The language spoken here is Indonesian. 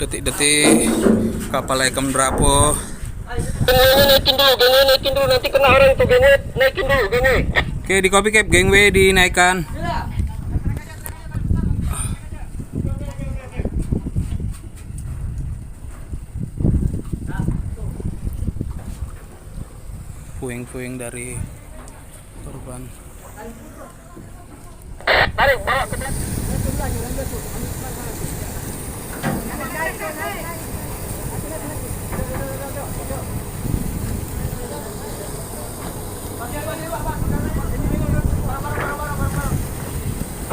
Detik-detik kapal Ekam Drapo. Naikin dulu, nanti kena orang itu, gengnya naikin dulu, gengnya. Oke, di copy cap gangway dinaikkan. Puing-puing dari korban. Tarik, bawa ke belakang.